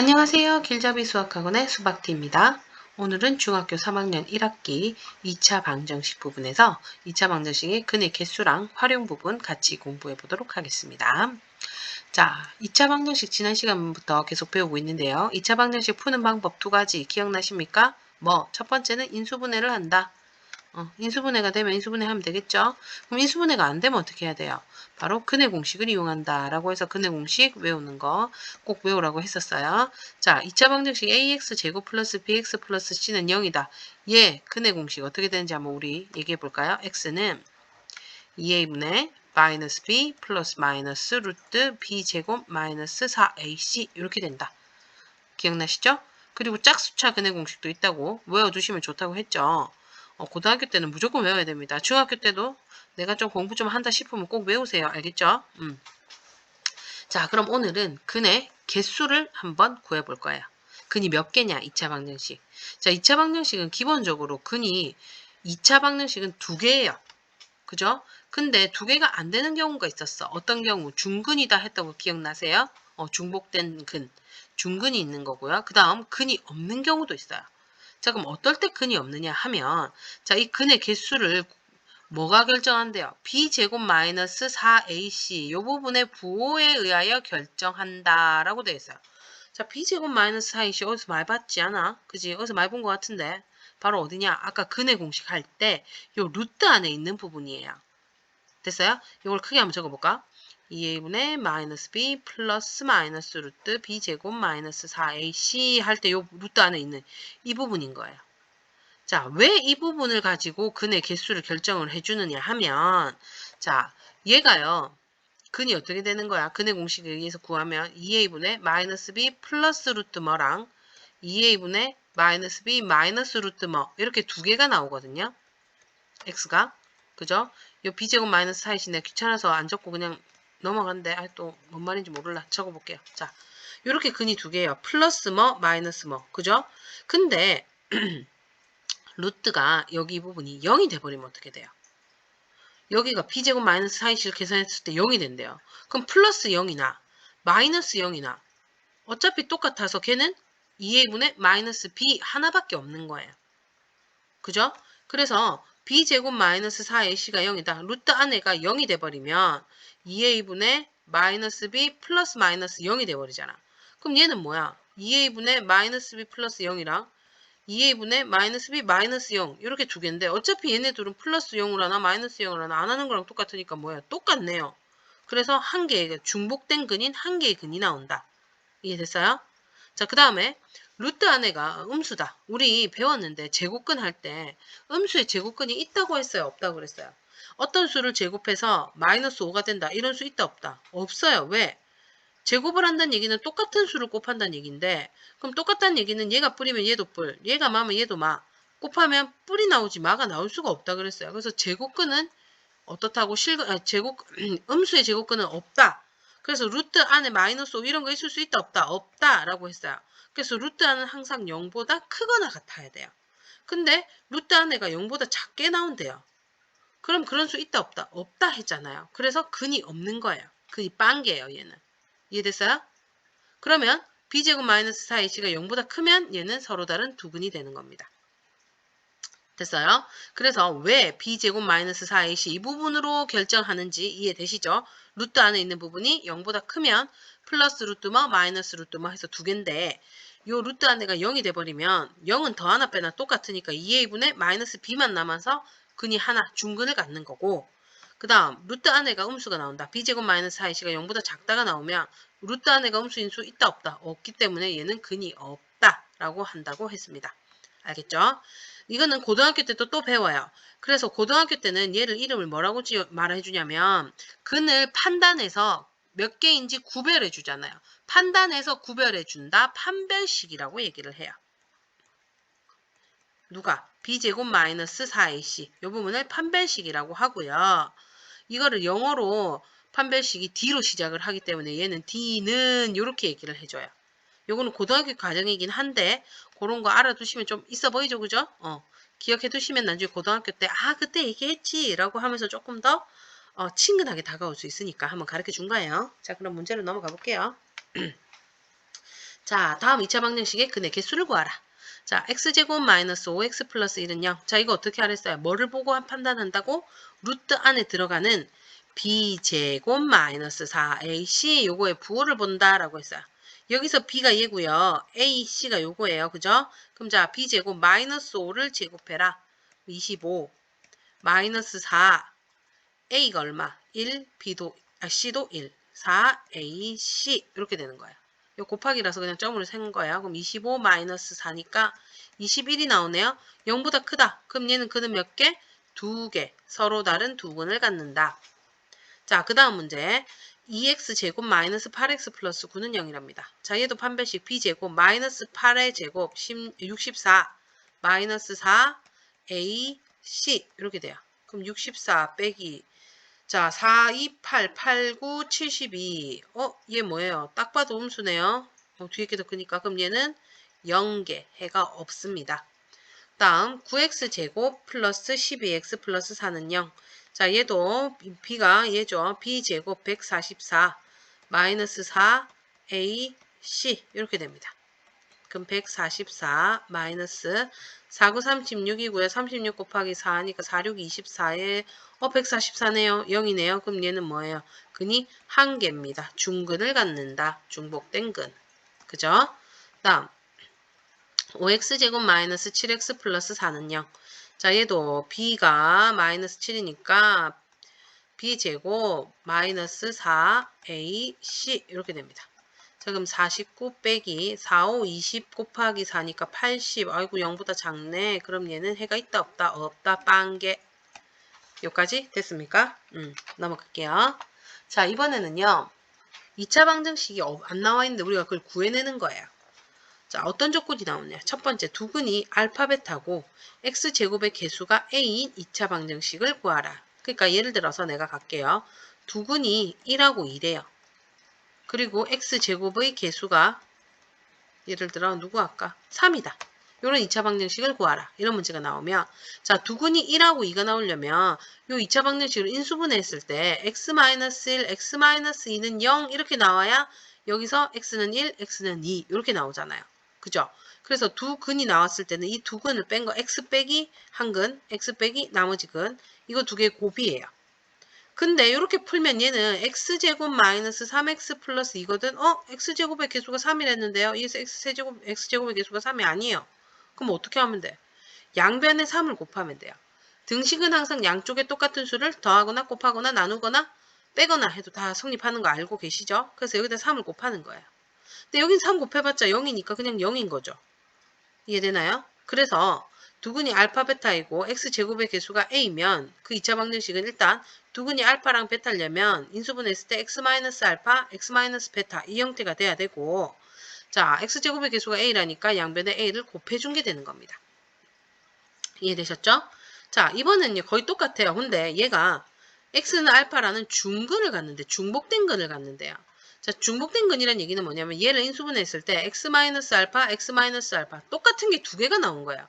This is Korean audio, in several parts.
안녕하세요. 길잡이 수학학원의 수박티입니다. 오늘은 중학교 3학년 1학기 2차 방정식 부분에서 2차 방정식의 근의 개수랑 활용 부분 같이 공부해 보도록 하겠습니다. 자, 2차 방정식 지난 시간부터 계속 배우고 있는데요. 2차 방정식 푸는 방법 두 가지 기억나십니까? 첫 번째는 인수분해를 한다. 인수분해가 되면 인수분해하면 되겠죠? 그럼 인수분해가 안 되면 어떻게 해야 돼요? 바로 근의 공식을 이용한다 라고 해서 근의 공식 외우는 거 꼭 외우라고 했었어요. 자, 2차 방정식 ax제곱 플러스 bx 플러스 c는 0이다. 얘 근의 공식 어떻게 되는지 한번 우리 얘기해 볼까요? x는 2a분의 마이너스 b 플러스 마이너스 루트 b제곱 마이너스 4ac 이렇게 된다. 기억나시죠? 그리고 짝수차 근의 공식도 있다고 외워두시면 좋다고 했죠. 고등학교 때는 무조건 외워야 됩니다. 중학교 때도 내가 좀 공부 좀 한다 싶으면 꼭 외우세요. 알겠죠? 자, 그럼 오늘은 근의 개수를 한번 구해볼 거예요. 근이 몇 개냐? 2차 방정식. 자, 2차 방정식은 기본적으로 근이 2차 방정식은 2개예요. 그죠? 근데 2개가 안 되는 경우가 있었어. 어떤 경우? 중근이다 했던 거 기억나세요? 중복된 근. 중근이 있는 거고요. 그 다음 근이 없는 경우도 있어요. 자, 그럼 어떨 때 근이 없느냐 하면, 자, 이 근의 개수를 뭐가 결정한대요? b제곱 마이너스 4ac 이 부분의 부호에 의하여 결정한다 라고 되어 있어요. 자, b제곱 마이너스 4ac 어디서 많이 봤지 않아? 그지? 어디서 많이 본 것 같은데 바로 어디냐? 아까 근의 공식 할 때 요 루트 안에 있는 부분이에요. 됐어요? 이걸 크게 한번 적어볼까? 2a분의 마이너스 b 플러스 마이너스 루트 b제곱 마이너스 4ac 할 때 요 루트 안에 있는 이 부분인 거예요. 자, 왜 이 부분을 가지고 근의 개수를 결정을 해주느냐 하면, 자, 얘가요, 근이 어떻게 되는 거야? 근의 공식에 의해서 구하면 2a분의 마이너스 b 플러스 루트 뭐랑 2a분의 마이너스 b 마이너스 루트 뭐 이렇게 두 개가 나오거든요. x가. 그죠? 요 b제곱 마이너스 4이시 내가 귀찮아서 안 적고 그냥 넘어간대. 또 뭔 말인지 모를라. 적어볼게요. 자, 요렇게 근이 두 개예요. 플러스 뭐 마이너스 뭐. 그죠? 근데 루트가 여기 이 부분이 0이 돼버리면 어떻게 돼요? 여기가 b제곱 마이너스 4이시를 계산했을 때 0이 된대요. 그럼 플러스 0이나 마이너스 0이나 어차피 똑같아서 걔는 2a분의 마이너스 b 하나밖에 없는 거예요. 그죠? 그래서 b제곱 마이너스 4ac가 0이다. 루트 안에가 0이 돼버리면 2a분의 마이너스 b 플러스 마이너스 0이 돼버리잖아. 그럼 얘는 뭐야? 2a분의 마이너스 b 플러스 0이랑 2a분의 마이너스 b 마이너스 0 이렇게 두 개인데 어차피 얘네 둘은 플러스 0을 하나 마이너스 0을 하나 안 하는 거랑 똑같으니까 뭐야? 똑같네요. 그래서 한 개의 중복된 근인 한 개의 근이 나온다. 이해됐어요? 자, 그 다음에 루트 안에가 음수다. 우리 배웠는데 제곱근 할 때 음수에 제곱근이 있다고 했어요? 없다고 그랬어요? 어떤 수를 제곱해서 마이너스 5가 된다. 이런 수 있다 없다? 없어요. 왜? 제곱을 한다는 얘기는 똑같은 수를 곱한다는 얘기인데 그럼 똑같다는 얘기는 얘가 뿔이면 얘도 뿔, 얘가 마면 얘도 마. 곱하면 뿔이 나오지 마가 나올 수가 없다 그랬어요. 그래서 제곱근은 어떻다고 제곱 음수의 제곱근은 없다. 그래서 루트 안에 마이너스 5 이런 거 있을 수 있다 없다? 없다라고 했어요. 그래서 루트 안은 항상 0보다 크거나 같아야 돼요. 근데 루트 안에가 0보다 작게 나온대요. 그럼 그런 수 있다 없다? 없다 했잖아요. 그래서 근이 없는 거예요. 근이 빵개예요 얘는. 이해됐어요? 그러면 b제곱 마이너스 4ac가 0보다 크면 얘는 서로 다른 두 근이 되는 겁니다. 됐어요? 그래서 왜 b제곱 마이너스 4ac 이 부분으로 결정하는지 이해되시죠? 루트 안에 있는 부분이 0보다 크면 플러스 루트 뭐 마이너스 루트 뭐 해서 두 개인데 요 루트 안에가 0이 돼버리면 0은 더 하나 빼나 똑같으니까 2a분의 마이너스 b만 남아서 근이 하나 중근을 갖는 거고 그 다음 루트 안에가 음수가 나온다. b제곱 마이너스 4ac가 0보다 작다가 나오면 루트 안에가 음수인 수 있다 없다? 없기 때문에 얘는 근이 없다라고 한다고 했습니다. 알겠죠? 이거는 고등학교 때도 또 배워요. 그래서 고등학교 때는 얘를 이름을 뭐라고 말해 주냐면 근을 판단해서 몇 개인지 구별해 주잖아요. 판단해서 구별해 준다. 판별식이라고 얘기를 해요. 누가? b제곱 마이너스 4ac 이 부분을 판별식이라고 하고요. 이거를 영어로 판별식이 D로 시작을 하기 때문에 얘는 D는 이렇게 얘기를 해줘요. 요거는 고등학교 과정이긴 한데 그런 거 알아두시면 좀 있어 보이죠, 그죠? 기억해 두시면 나중에 고등학교 때 그때 얘기했지 라고 하면서 조금 더 친근하게 다가올 수 있으니까 한번 가르쳐 준 거예요. 자, 그럼 문제로 넘어가 볼게요. 자, 다음 2차 방정식의 근의 개수를 구하라. 자, x제곱 마이너스 5x 플러스 1은 0. 자, 이거 어떻게 하랬어요? 뭐를 보고 판단한다고? 루트 안에 들어가는 b제곱 마이너스 4ac 요거의 부호를 본다라고 했어요. 여기서 b가 얘고요. ac가 요거예요. 그죠? 그럼 자, b제곱 마이너스 5를 제곱해라. 25 마이너스 4 a가 얼마? 1, c도 1, 4ac 이렇게 되는 거예요. 요 곱하기라서 그냥 점으로 센 거예요. 그럼 25 마이너스 4니까 21이 나오네요. 0보다 크다. 그럼 얘는 근은 몇 개? 2개. 서로 다른 두 근을 갖는다. 자, 그 다음 문제. 2x 제곱 마이너스 8x 플러스 9는 0이랍니다. 자, 얘도 판별식 b제곱 마이너스 8의 제곱 64 마이너스 4 a c 이렇게 돼요. 그럼 64 빼기 자, 4, 2, 8, 8, 9, 72. 얘 뭐예요? 딱 봐도 음수네요. 뒤에 게 더 크니까. 그럼 얘는 0개, 해가 없습니다. 다음, 9x 제곱 플러스 12x 플러스 4는 0. 자, 얘도 b가 얘죠. b제곱 144 마이너스 4 a, c 이렇게 됩니다. 그럼 144 마이너스 49, 36이고요. 36 곱하기 4 하니까 46, 24에 144네요. 0이네요. 그럼 얘는 뭐예요? 근이 한 개입니다. 중근을 갖는다. 중복된 근. 그죠? 다음 5x제곱 마이너스 7x 플러스 4는 0. 자, 얘도 b가 마이너스 7이니까 b제곱 마이너스 4ac 이렇게 됩니다. 자, 그럼 49 빼기 45, 20 곱하기 4니까 80. 아이고 0보다 작네. 그럼 얘는 해가 있다 없다? 없다. 빵개. 여기까지 됐습니까? 넘어갈게요. 자, 이번에는요. 2차 방정식이 안 나와 있는데 우리가 그걸 구해내는 거예요. 자, 어떤 조건이 나오냐. 첫 번째, 두 근이 알파 베타고 x제곱의 개수가 a인 2차 방정식을 구하라. 그러니까 예를 들어서 내가 갈게요. 두 근이 1하고 2래요. 그리고 x제곱의 개수가 예를 들어 누구 할까? 3이다. 이런 2차 방정식을 구하라. 이런 문제가 나오면 자, 두 근이 1하고 2가 나오려면 이 2차 방정식을 인수분해했을 때 x-1, x-2는 0 이렇게 나와야 여기서 x는 1, x는 2 이렇게 나오잖아요. 그죠? 그래서 두 근이 나왔을 때는 이 두 근을 뺀 거 x 빼기 한 근, x 빼기 나머지 근 이거 두 개의 곱이에요. 근데 이렇게 풀면 얘는 x제곱 마이너스 3x 플러스 2거든. x제곱의 개수가 3이랬는데요. 이 x제곱의 개수가 3이 아니에요. 그럼 어떻게 하면 돼? 양변에 3을 곱하면 돼요. 등식은 항상 양쪽에 똑같은 수를 더하거나 곱하거나 나누거나 빼거나 해도 다 성립하는 거 알고 계시죠? 그래서 여기다 3을 곱하는 거예요. 근데 여긴 3 곱해봤자 0이니까 그냥 0인 거죠. 이해되나요? 그래서 두근이 알파 베타이고 x제곱의 개수가 a면 그 2차 방정식은 일단 두근이 알파랑 베타려면 인수분해했을 때 x-알파, x-베타 이 형태가 돼야 되고 자 x제곱의 개수가 a라니까 양변에 a를 곱해준 게 되는 겁니다. 이해되셨죠? 자 이번엔요 거의 똑같아요. 근데 얘가 x는 알파라는 중근을 갖는데 중복된 근을 갖는데요. 자, 중복된 근이라는 얘기는 뭐냐면 얘를 인수분해했을 때 x-알파, x-알파 똑같은 게 두 개가 나온 거예요.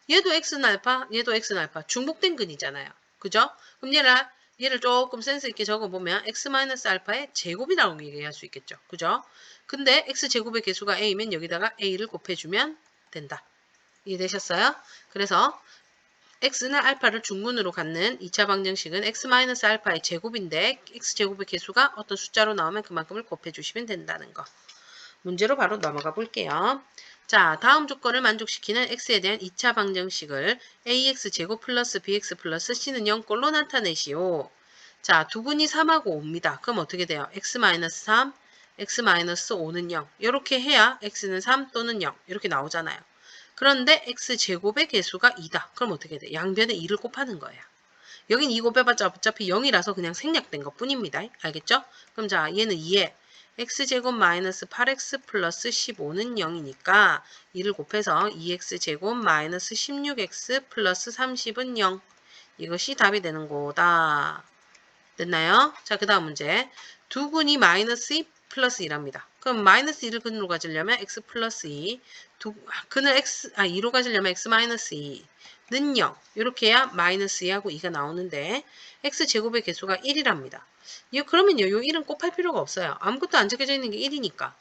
얘도 x는 알파, 얘도 x는 알파. 중복된 근이잖아요. 그죠? 그럼 얘를 조금 센스 있게 적어보면 x-알파의 제곱이라고 얘기할 수 있겠죠. 그죠? 근데 x제곱의 개수가 a면 여기다가 a를 곱해주면 된다. 이해되셨어요? 그래서 x는 알파를 중근으로 갖는 2차 방정식은 x-알파의 제곱인데 x제곱의 개수가 어떤 숫자로 나오면 그만큼을 곱해주시면 된다는 거. 문제로 바로 넘어가 볼게요. 자, 다음 조건을 만족시키는 x에 대한 2차 방정식을 ax제곱 플러스 bx 플러스 c는 0꼴로 나타내시오. 자, 두 근이 3하고 5입니다. 그럼 어떻게 돼요? x-3, x-5는 0. 이렇게 해야 x는 3 또는 0. 이렇게 나오잖아요. 그런데 x제곱의 개수가 2다. 그럼 어떻게 돼? 양변에 2를 곱하는 거예요. 여긴 2 곱해봤자 어차피 0이라서 그냥 생략된 것 뿐입니다. 알겠죠? 그럼 자, 얘는 2에 x제곱 마이너스 8x 플러스 15는 0이니까 2를 곱해서 2x제곱 마이너스 16x 플러스 30은 0. 이것이 답이 되는 거다. 됐나요? 자, 그 다음 문제. 두 근이 마이너스 2 플러스 2랍니다. 그럼 마이너스 2를 근으로 가지려면 x 플러스 2, 근을 2로 가지려면 x 마이너스 2는 0. 이렇게 해야 마이너스 2하고 2가 나오는데 x제곱의 개수가 1이랍니다. 그러면요, 요 1은 곱할 필요가 없어요. 아무것도 안 적혀져 있는 게 1이니까.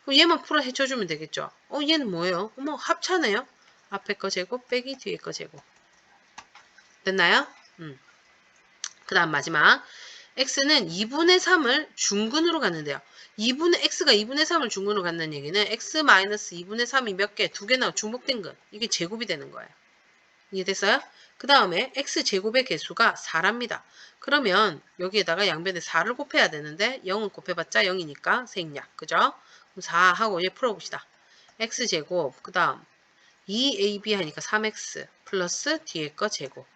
그럼 얘만 풀어 해줘주면 되겠죠. 얘는 뭐예요? 어머, 합차네요. 앞에 거 제곱 빼기 뒤에 거 제곱. 됐나요? 그 다음 마지막. x는 2분의 3을 중근으로 갔는데요. x가 2분의 3을 중근으로 간다는 얘기는 x-2분의 3이 몇 개? 두 개나 중복된 근. 이게 제곱이 되는 거예요. 이해됐어요? 그 다음에 x제곱의 개수가 4랍니다. 그러면 여기에다가 양변에 4를 곱해야 되는데 0은 곱해봤자 0이니까 생략. 그죠? 그럼 4하고 얘 풀어봅시다. x제곱 그 다음 2ab 하니까 3x 플러스 뒤에 거 제곱.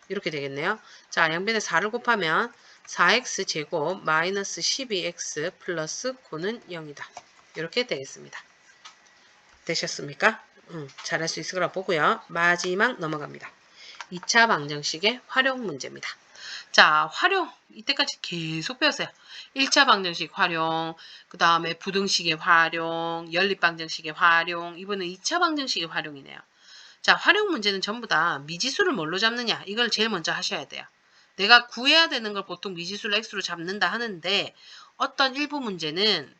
이렇게 되겠네요. 자, 양변에 4를 곱하면 4x 제곱 마이너스 12x 플러스 9는 0이다. 이렇게 되겠습니다. 되셨습니까? 잘할 수 있을 거라 보고요. 마지막 넘어갑니다. 2차 방정식의 활용 문제입니다. 자, 활용. 이때까지 계속 배웠어요. 1차 방정식 활용, 그 다음에 부등식의 활용, 연립방정식의 활용, 이번엔 2차 방정식의 활용이네요. 자, 활용 문제는 전부 다 미지수를 뭘로 잡느냐, 이걸 제일 먼저 하셔야 돼요. 내가 구해야 되는 걸 보통 미지수를 x로 잡는다 하는데 어떤 일부 문제는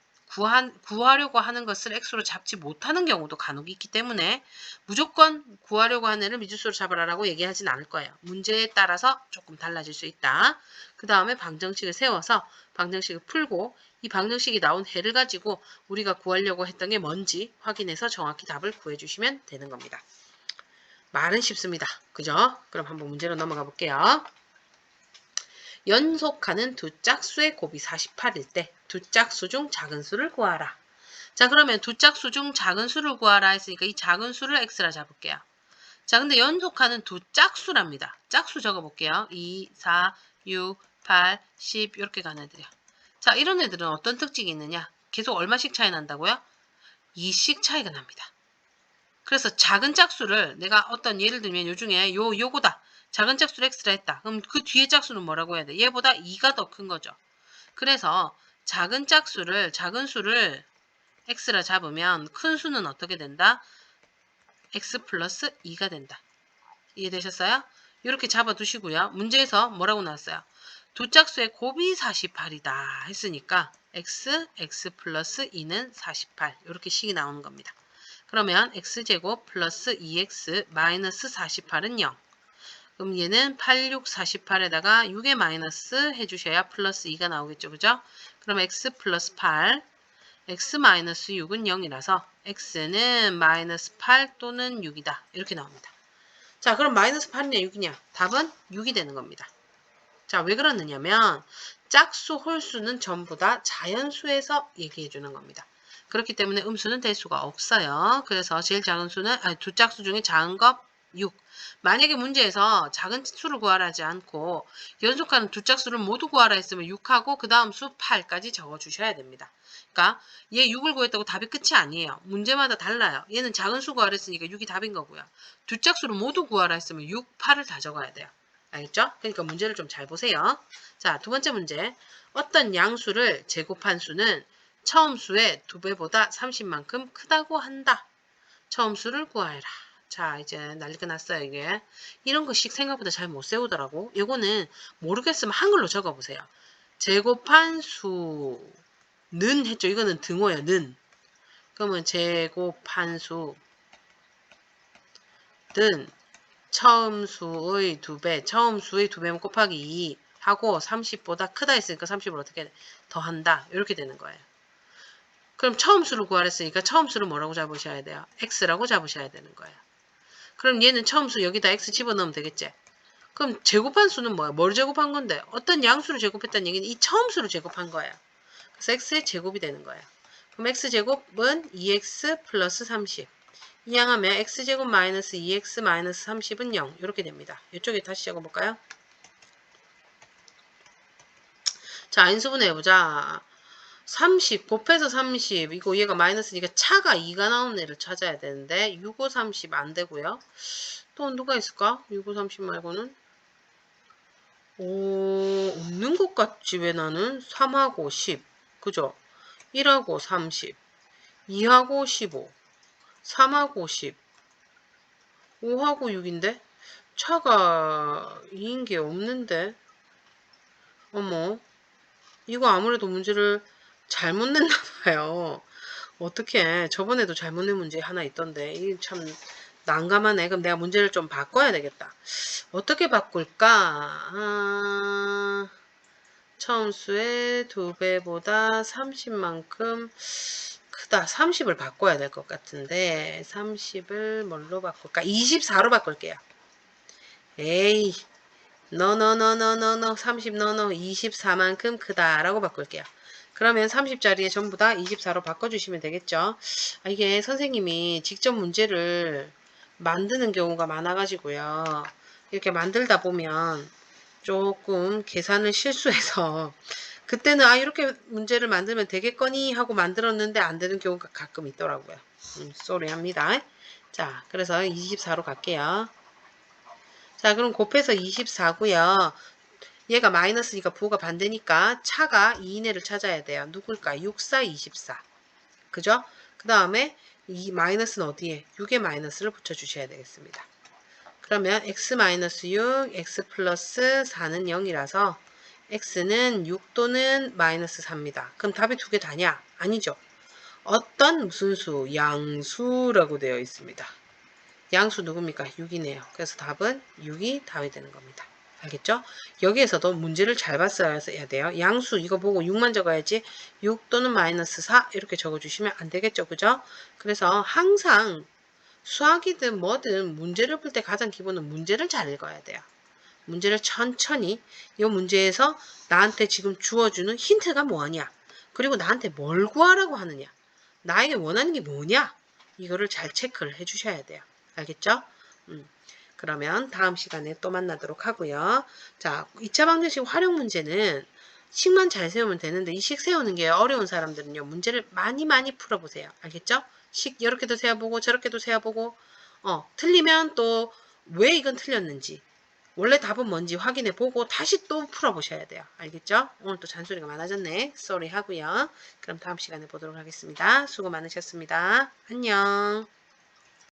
구하려고 하는 것을 x로 잡지 못하는 경우도 간혹 있기 때문에 무조건 구하려고 하는 애를 미지수로 잡으라라고 얘기하진 않을 거예요. 문제에 따라서 조금 달라질 수 있다. 그 다음에 방정식을 세워서 방정식을 풀고 이 방정식이 나온 해를 가지고 우리가 구하려고 했던 게 뭔지 확인해서 정확히 답을 구해주시면 되는 겁니다. 말은 쉽습니다. 그죠? 그럼 한번 문제로 넘어가 볼게요. 연속하는 두 짝수의 곱이 48일 때 두 짝수 중 작은 수를 구하라. 자, 그러면 두 짝수 중 작은 수를 구하라 했으니까 이 작은 수를 x라 잡을게요. 자, 근데 연속하는 두 짝수랍니다. 짝수 적어볼게요. 2, 4, 6, 8, 10 이렇게 가는 애들이요. 자, 이런 애들은 어떤 특징이 있느냐? 계속 얼마씩 차이 난다고요? 2씩 차이가 납니다. 그래서 작은 짝수를 내가 어떤 예를 들면 요 중에 요거다. 작은 짝수를 x라 했다. 그럼 그 뒤에 짝수는 뭐라고 해야 돼? 얘보다 2가 더 큰 거죠. 그래서 작은 수를 x라 잡으면 큰 수는 어떻게 된다? x 플러스 2가 된다. 이해되셨어요? 이렇게 잡아두시고요. 문제에서 뭐라고 나왔어요? 두 짝수의 곱이 48이다 했으니까 x 플러스 2는 48 이렇게 식이 나오는 겁니다. 그러면 x제곱 플러스 2x 마이너스 48은 0. 그럼 얘는 8, 6, 48에다가 6에 마이너스 해주셔야 플러스 2가 나오겠죠. 그죠? 그럼 x 플러스 8, x 마이너스 6은 0이라서 x는 마이너스 8 또는 6이다. 이렇게 나옵니다. 자, 그럼 마이너스 8이냐 6이냐? 답은 6이 되는 겁니다. 자, 왜 그러느냐면 짝수, 홀수는 전부 다 자연수에서 얘기해 주는 겁니다. 그렇기 때문에 음수는 될 수가 없어요. 그래서 제일 작은 수는 두 짝수 중에 작은 것 6. 만약에 문제에서 작은 수를 구하라 하지 않고 연속하는 두 짝수를 모두 구하라 했으면 6하고 그 다음 수 8까지 적어주셔야 됩니다. 그러니까 얘 6을 구했다고 답이 끝이 아니에요. 문제마다 달라요. 얘는 작은 수 구하라 했으니까 6이 답인 거고요. 두 짝수를 모두 구하라 했으면 6, 8을 다 적어야 돼요. 알겠죠? 그러니까 문제를 좀 잘 보세요. 자, 두 번째 문제. 어떤 양수를 제곱한 수는 처음 수의 2배보다 30만큼 크다고 한다. 처음 수를 구하라. 자, 이제 난리가 났어요, 이게. 이런 거씩 생각보다 잘 못 세우더라고. 이거는 모르겠으면 한글로 적어보세요. 제곱한 수는 했죠. 이거는 등호예요, 는. 그러면 제곱한 수는 처음 수의 2배, 처음 수의 2배면 곱하기 2 하고 30보다 크다 했으니까 30을 어떻게 더한다. 이렇게 되는 거예요. 그럼 처음 수를 구하랬으니까 처음 수를 뭐라고 잡으셔야 돼요? x라고 잡으셔야 되는 거예요. 그럼 얘는 처음 수 여기다 x 집어넣으면 되겠지? 그럼 제곱한 수는 뭐야? 뭘 제곱한 건데? 어떤 양수를 제곱했다는 얘기는 이 처음 수를 제곱한 거예요. 그래서 x의 제곱이 되는 거예요. 그럼 x제곱은 2x 플러스 30. 이항하면 x제곱 마이너스 2x 마이너스 30은 0 이렇게 됩니다. 이쪽에 다시 적어볼까요? 자, 인수분해 해보자. 30 곱해서 30 이거 얘가 마이너스니까 차가 2가 나오는 애를 찾아야 되는데 6, 5, 30 안 되고요. 또 누가 있을까? 6, 5, 30 말고는 없는 것 같지 왜 나는 3하고 10 그죠? 1하고 30 2하고 15 3하고 10 5하고 6인데 차가 2인 게 없는데 어머 이거 아무래도 문제를 잘못 냈나 봐요. 어떻게 저번에도 잘못 낸 문제 하나 있던데 이게 참 난감하네. 그럼 내가 문제를 좀 바꿔야 되겠다. 어떻게 바꿀까? 처음 수의 2배보다 30만큼 크다. 30을 바꿔야 될 것 같은데 30을 뭘로 바꿀까? 24로 바꿀게요. 에이, no 30 no 24만큼 크다 라고 바꿀게요. 그러면 30짜리에 전부 다 24로 바꿔주시면 되겠죠. 이게 선생님이 직접 문제를 만드는 경우가 많아가지고요. 이렇게 만들다 보면 조금 계산을 실수해서 그때는 이렇게 문제를 만들면 되겠거니 하고 만들었는데 안 되는 경우가 가끔 있더라고요. 쏘리 합니다. 자, 그래서 24로 갈게요. 자, 그럼 곱해서 24고요. 얘가 마이너스니까 부호가 반대니까 차가 2 이내를 찾아야 돼요. 누굴까? 6, 4, 24. 그죠? 그 다음에 이 마이너스는 어디에? 6에 마이너스를 붙여주셔야 되겠습니다. 그러면 x-6, x 플러스 4는 0이라서 x는 6 또는 마이너스 4입니다. 그럼 답이 두 개 다냐? 아니죠. 어떤 무슨 수? 양수라고 되어 있습니다. 양수 누굽니까? 6이네요. 그래서 답은 6이 답이 되는 겁니다. 알겠죠? 여기에서도 문제를 잘 봤어야 돼요. 양수 이거 보고 6만 적어야지 6 또는 마이너스 4 이렇게 적어주시면 안 되겠죠. 그죠? 그래서 항상 수학이든 뭐든 문제를 풀 때 가장 기본은 문제를 잘 읽어야 돼요. 문제를 천천히 이 문제에서 나한테 지금 주어주는 힌트가 뭐냐 그리고 나한테 뭘 구하라고 하느냐 나에게 원하는 게 뭐냐 이거를 잘 체크를 해 주셔야 돼요. 알겠죠? 그러면 다음 시간에 또 만나도록 하고요. 자, 2차 방정식 활용 문제는 식만 잘 세우면 되는데 이 식 세우는 게 어려운 사람들은요. 문제를 많이 풀어보세요. 알겠죠? 식 이렇게도 세어보고 저렇게도 세어보고 틀리면 또 왜 이건 틀렸는지 원래 답은 뭔지 확인해 보고 다시 또 풀어보셔야 돼요. 알겠죠? 오늘 또 잔소리가 많아졌네. 쏘리 하고요. 그럼 다음 시간에 보도록 하겠습니다. 수고 많으셨습니다. 안녕.